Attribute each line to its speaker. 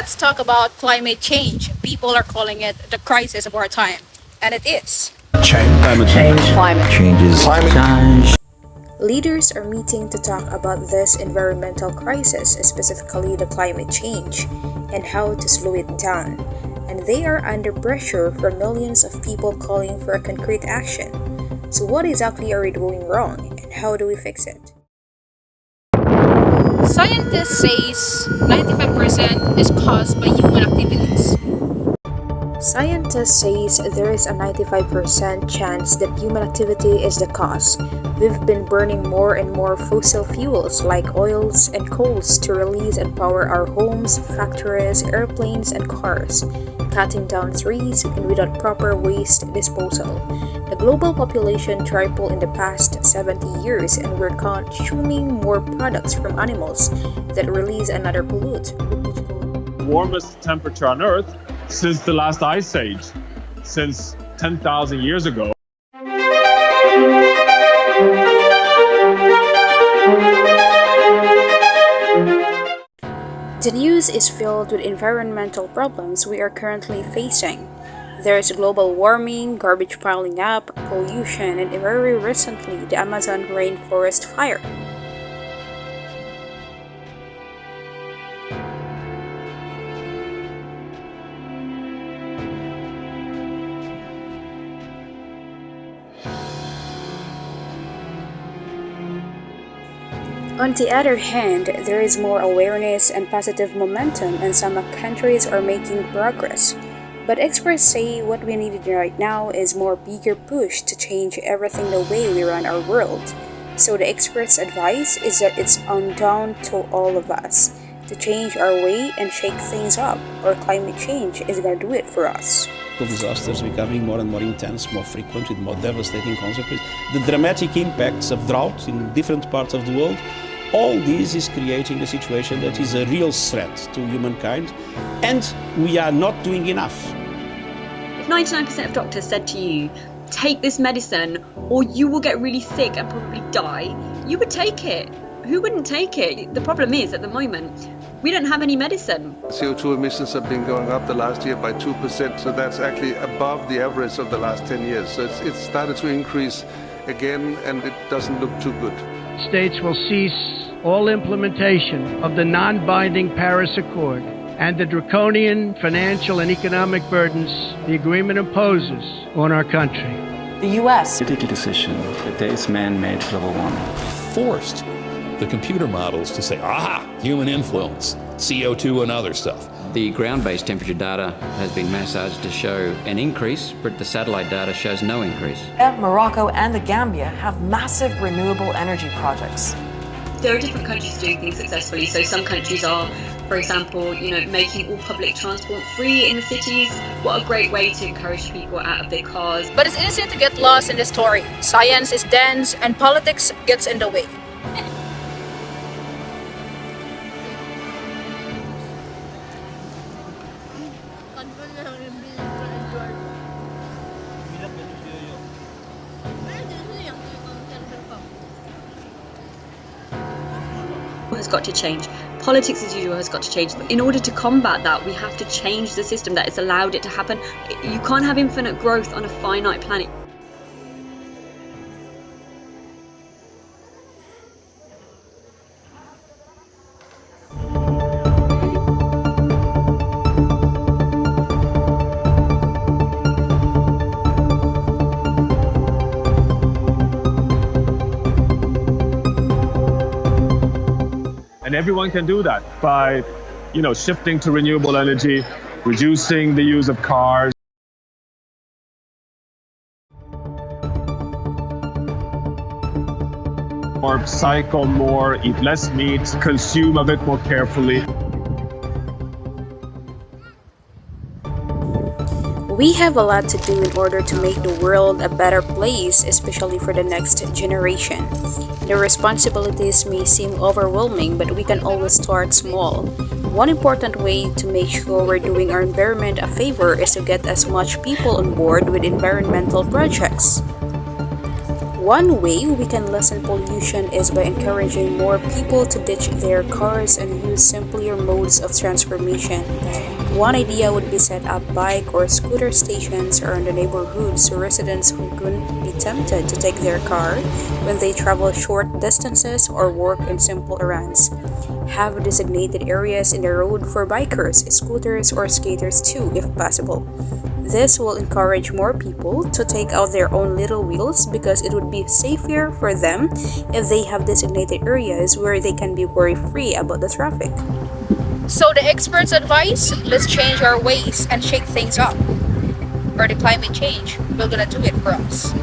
Speaker 1: Let's talk about climate change. People are calling it the crisis of our time, and it is.
Speaker 2: Climate changes.
Speaker 3: Leaders are meeting to talk about this environmental crisis, specifically the climate change, and how to slow it down. And they are under pressure from millions of people calling for concrete action. So what exactly are we doing wrong, and how do we fix it?
Speaker 1: Scientists say 95% is caused by human activities.
Speaker 3: Scientists say there is a 95% chance that human activity is the cause. We've been burning more and more fossil fuels like oils and coals to release and power our homes, factories, airplanes, and cars, cutting down trees and without proper waste disposal. The global population tripled in the past 70 years, and we're consuming more products from animals that release another pollutant.
Speaker 4: Warmest temperature on Earth since the last ice age, since 10,000 years ago.
Speaker 3: The news is filled with environmental problems we are currently facing. There is global warming, garbage piling up, pollution, and very recently the Amazon rainforest fire. On the other hand, there is more awareness and positive momentum, and some countries are making progress. But experts say what we need right now is more bigger push to change everything the way we run our world. So the experts' advice is that it's on down to all of us to change our way and shake things up, or climate change is gonna do it for us.
Speaker 5: Disasters becoming more and more intense, more frequent, with more devastating consequences. The dramatic impacts of drought in different parts of the world, all this is creating a situation that is a real threat to humankind, and we are not doing enough.
Speaker 2: If 99% of doctors said to you, take this medicine or you will get really sick and probably die, you would take it. Who wouldn't take it? The problem is, at the moment, we don't have any medicine.
Speaker 6: CO2 emissions have been going up the last year by 2%, so that's actually above the average of the last 10 years. So it's started to increase again, and it doesn't look too good.
Speaker 7: States will cease all implementation of the non-binding Paris Accord and the draconian financial and economic burdens the agreement imposes on our country.
Speaker 8: The U.S.
Speaker 9: Political decision that there is man-made global warming.
Speaker 10: Forced the computer models to say, human influence, CO2 and other stuff.
Speaker 11: The ground-based temperature data has been massaged to show an increase, but the satellite data shows no increase.
Speaker 8: Morocco and the Gambia have massive renewable energy projects.
Speaker 2: There are different countries doing things successfully. So some countries are, for example, making all public transport free in the cities. What a great way to encourage people out of their cars.
Speaker 1: But it's easy to get lost in the story. Science is dense and politics gets in the way.
Speaker 2: Has got to change. Politics as usual has got to change. In order to combat that, we have to change the system that has allowed it to happen. You can't have infinite growth on a finite planet.
Speaker 4: And everyone can do that by, shifting to renewable energy, reducing the use of cars. Or cycle more, eat less meat, consume a bit more carefully.
Speaker 3: We have a lot to do in order to make the world a better place, especially for the next generation. The responsibilities may seem overwhelming, but we can always start small. One important way to make sure we're doing our environment a favor is to get as much people on board with environmental projects. One way we can lessen pollution is by encouraging more people to ditch their cars and use simpler modes of transportation. One idea would be set up bike or scooter stations around the neighborhood so residents wouldn't be tempted to take their car when they travel short distances or work in simple errands. Have designated areas in the road for bikers, scooters, or skaters too, if possible. This will encourage more people to take out their own little wheels because it would be safer for them if they have designated areas where they can be worry-free about the traffic.
Speaker 1: So the experts advise, let's change our ways and shake things up. Or the climate change will gonna do it for us.